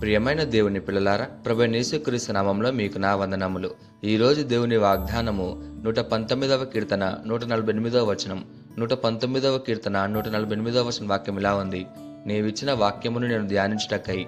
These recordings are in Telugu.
ప్రియమైన దేవుని పిల్లలారా, ప్రభు యేసుక్రీస్తు నామంలో మీకు నా వందనములు. ఈరోజు దేవుని వాగ్దానము 119వ కీర్తన 148వ వచనం. 119వ కీర్తన 148వ వచనం వాక్యం ఇలా ఉంది: నీవిచ్చిన వాక్యమును నేను ధ్యానించుటకై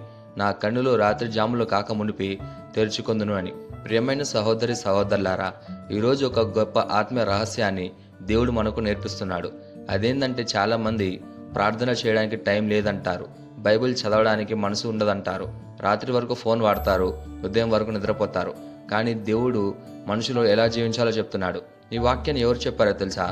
నా కన్నులు రాత్రి జాములు కాక మునిపి తెరుచుకొందును అని. ప్రియమైన సహోదరి సహోదరులారా, ఈరోజు ఒక గొప్ప ఆత్మీయ రహస్యాన్ని దేవుడు మనకు నేర్పిస్తున్నాడు. అదేంటంటే, చాలామంది ప్రార్థన చేయడానికి టైం లేదంటారు, బైబిల్ చదవడానికి మనసు ఉండదంటారు, రాత్రి వరకు ఫోన్ వాడతారు, ఉదయం వరకు నిద్రపోతారు. కానీ దేవుడు మనుషులు ఎలా జీవించాలో చెప్తున్నాడు. ఈ వాక్యాన్ని ఎవరు చెప్పారో తెలుసా?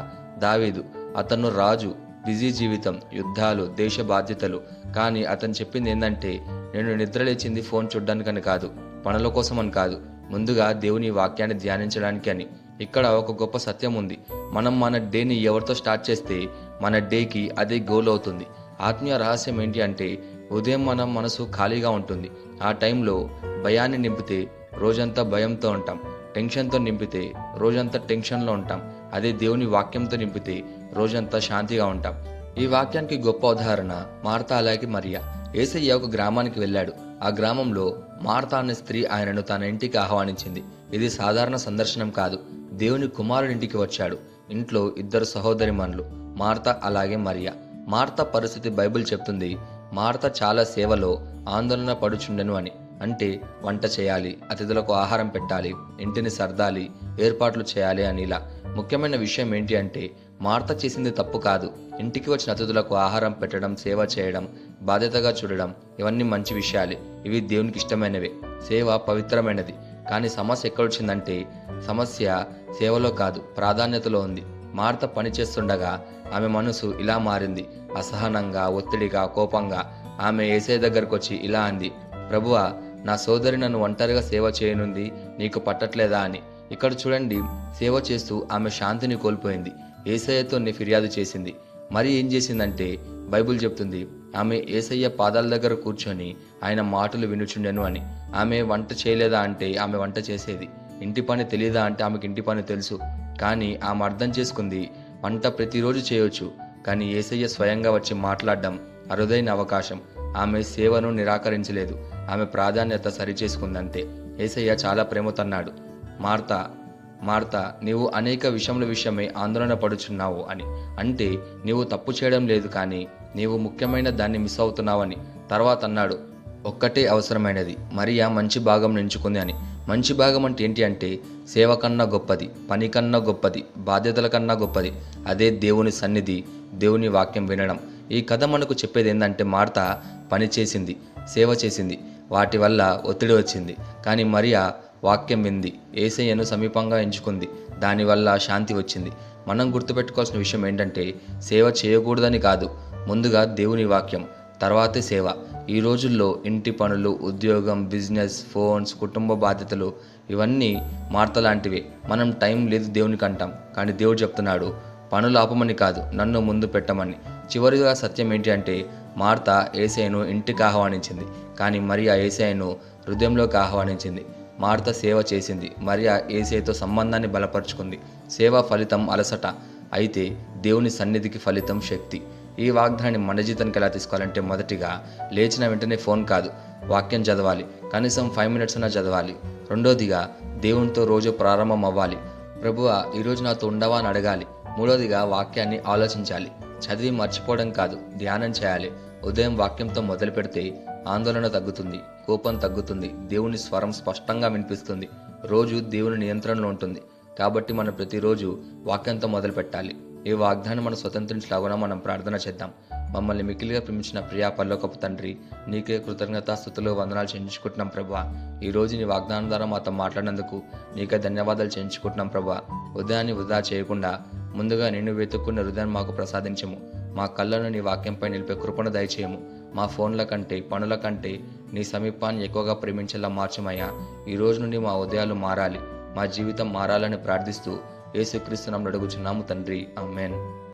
దావీదు. అతను రాజు, బిజీ జీవితం, యుద్ధాలు, దేశ బాధ్యతలు. కానీ అతను చెప్పింది ఏంటంటే, నేను నిద్రలేచింది ఫోన్ చూడ్డానికని కాదు, పనుల కోసం అని కాదు, ముందుగా దేవుని వాక్యాన్ని ధ్యానించడానికి అని. ఇక్కడ ఒక గొప్ప సత్యం ఉంది. మనం మన డేని ఎవరితో స్టార్ట్ చేస్తే మన డేకి అదే గోల్ అవుతుంది. ఆత్మీయ రహస్యం ఏంటి అంటే, ఉదయం మన మనసు ఖాళీగా ఉంటుంది. ఆ టైంలో భయాన్ని నింపితే రోజంతా భయంతో ఉంటాం, టెన్షన్తో నింపితే రోజంతా టెన్షన్లో ఉంటాం. అదే దేవుని వాక్యంతో నింపితే రోజంతా శాంతిగా ఉంటాం. ఈ వాక్యానికి గొప్ప ఉదాహరణ మార్తా అలాగే మరియా. యేసయ్య ఒక గ్రామానికి వెళ్ళాడు. ఆ గ్రామంలో మార్తా అనే స్త్రీ ఆయనను తన ఇంటికి ఆహ్వానించింది. ఇది సాధారణ సందర్శనం కాదు. దేవుని కుమారుడి ఇంటికి వచ్చాడు. ఇంట్లో ఇద్దరు సహోదరిమణులు, మార్తా అలాగే మరియా. మార్తా పరిస్థితి బైబిల్ చెప్తుంది, మార్తా చాలా సేవలో ఆందోళన పడుచుండెను అని. అంటే వంట చేయాలి, అతిథులకు ఆహారం పెట్టాలి, ఇంటిని సర్దాలి, ఏర్పాట్లు చేయాలి అని. ఇలా ముఖ్యమైన విషయం ఏంటి అంటే, మార్తా చేసింది తప్పు కాదు. ఇంటికి వచ్చిన అతిథులకు ఆహారం పెట్టడం, సేవ చేయడం, బాధ్యతగా చూడడం, ఇవన్నీ మంచి విషయాలే. ఇవి దేవునికి ఇష్టమైనవే. సేవ పవిత్రమైనది. కానీ సమస్య ఎక్కడొచ్చిందంటే, సమస్య సేవలో కాదు, ప్రాధాన్యతలో ఉంది. మార్తా పని చేస్తుండగా ఆమె మనసు ఇలా మారింది. అసహనంగా, ఒత్తిడిగా, కోపంగా ఆమె యేసయ్య దగ్గరకు వచ్చి ఇలా అంది: ప్రభువా, నా సోదరి నన్ను ఒంటరిగా సేవ చేయనుంది, నీకు పట్టట్లేదా అని. ఇక్కడ చూడండి, సేవ చేస్తూ ఆమె శాంతిని కోల్పోయింది. యేసయ్యతో ఫిర్యాదు చేసింది. మరి ఏం చేసిందంటే, బైబిల్ చెప్తుంది, ఆమె యేసయ్య పాదాల దగ్గర కూర్చొని ఆయన మాటలు వినుచుండెను అని. ఆమె వంట చేయలేదా అంటే ఆమె వంట చేసేది. ఇంటి పని తెలియదా అంటే ఆమెకి ఇంటి పని తెలుసు. కానీ ఆమె అర్థం చేసుకుంది, వంట ప్రతిరోజు చేయొచ్చు, కానీ యేసయ్య స్వయంగా వచ్చి మాట్లాడడం అరుదైన అవకాశం. ఆమె సేవను నిరాకరించలేదు, ఆమె ప్రాధాన్యత సరిచేసుకుందంతే. యేసయ్య చాలా ప్రేమతో అన్నాడు, మార్తా మార్తా, నీవు అనేక విషయమై ఆందోళన పడుచున్నావు అని. అంటే నీవు తప్పు చేయడం లేదు, కానీ నీవు ముఖ్యమైన దాన్ని మిస్ అవుతున్నావని. తర్వాత అన్నాడు, ఒక్కటే అవసరమైనది, మరియా మంచి భాగం ఎంచుకుంది అని. మంచి భాగం అంటే ఏంటి అంటే, సేవ కన్నా గొప్పది, పని కన్నా గొప్పది, బాధ్యతల కన్నా గొప్పది. అదే దేవుని సన్నిధి, దేవుని వాక్యం వినడం. ఈ కథ మనకు చెప్పేది ఏంటంటే, మార్తా పని చేసింది, సేవ చేసింది, వాటి వల్ల ఒత్తిడి వచ్చింది. కానీ మరియా వాక్యం వింది, యేసయ్యను సమీపంగా ఎంచుకుంది, దానివల్ల శాంతి వచ్చింది. మనం గుర్తుపెట్టుకోవాల్సిన విషయం ఏంటంటే, సేవ చేయకూడదని కాదు, ముందుగా దేవుని వాక్యం, తర్వాతే సేవ. ఈ రోజుల్లో ఇంటి పనులు, ఉద్యోగం, బిజినెస్, ఫోన్స్, కుటుంబ బాధ్యతలు, ఇవన్నీ మార్త లాంటివే. మనం టైం లేదు దేవునికి అంటాం, కానీ దేవుడు చెప్తున్నాడు, పనులు ఆపమని కాదు, నన్ను ముందు పెట్టమని. చివరిగా సత్యం ఏంటి అంటే, మార్తా యేసయ్యను ఇంటికి ఆహ్వానించింది, కానీ మరియా యేసయ్యను హృదయంలోకి ఆహ్వానించింది. మార్తా సేవ చేసింది, మరియా యేసయ్యతో సంబంధాన్ని బలపరుచుకుంది. సేవ ఫలితం అలసట, అయితే దేవుని సన్నిధికి ఫలితం శక్తి. ఈ వాగ్దానాన్ని మన జీవితానికి ఎలా తీసుకోవాలంటే, మొదటిగా లేచిన వెంటనే ఫోన్ కాదు, వాక్యం చదవాలి, కనీసం 5 minutes అయినా చదవాలి. రెండోదిగా దేవునితో రోజు ప్రారంభం అవ్వాలి, ప్రభువా ఈరోజు నాతో ఉండవా అని అడగాలి. మూడోదిగా వాక్యాన్ని ఆలోచించాలి, చదివి మర్చిపోవడం కాదు, ధ్యానం చేయాలి. ఉదయం వాక్యంతో మొదలు పెడితే ఆందోళన తగ్గుతుంది, కోపం తగ్గుతుంది, దేవుని స్వరం స్పష్టంగా వినిపిస్తుంది. రోజు దేవుని నియంత్రణలో ఉంటుంది. కాబట్టి మనం ప్రతిరోజు వాక్యంతో మొదలు పెట్టాలి. ఈ వాగ్దానం మనం స్వతంత్రించలాగా మనం ప్రార్థన చేద్దాం. మమ్మల్ని మిక్కిలిగా ప్రేమించిన ప్రియా పరలోకపు తండ్రి, నీకే కృతజ్ఞతాస్తుతులు, వందనాలు చెల్లించుకుంటున్నాం ప్రభువా. ఈరోజు నీ వాగ్దానం ద్వారా మాతో మాట్లాడినందుకు నీకే ధన్యవాదాలు చెల్లించుకుంటున్నాం ప్రభువా. ఉదయాన్ని వృధా చేయకుండా ముందుగా నిన్ను వెతుక్కున్న హృదయాన్ని మాకు ప్రసాదించము. మా కళ్ళను నీ వాక్యంపై నిలిపే కృపను దయచేయము. మా ఫోన్ల కంటే, పనుల కంటే నీ సమీపాన్ని ఎక్కువగా ప్రేమించేలా మార్చమయ్యా. ఈ రోజు నుండి మా ఉదయాలు మారాలి, మా జీవితం మారాలని ప్రార్థిస్తూ యేసుక్రీస్తు నామమున అడుగుచున్నాము తండ్రి, ఆమేన్.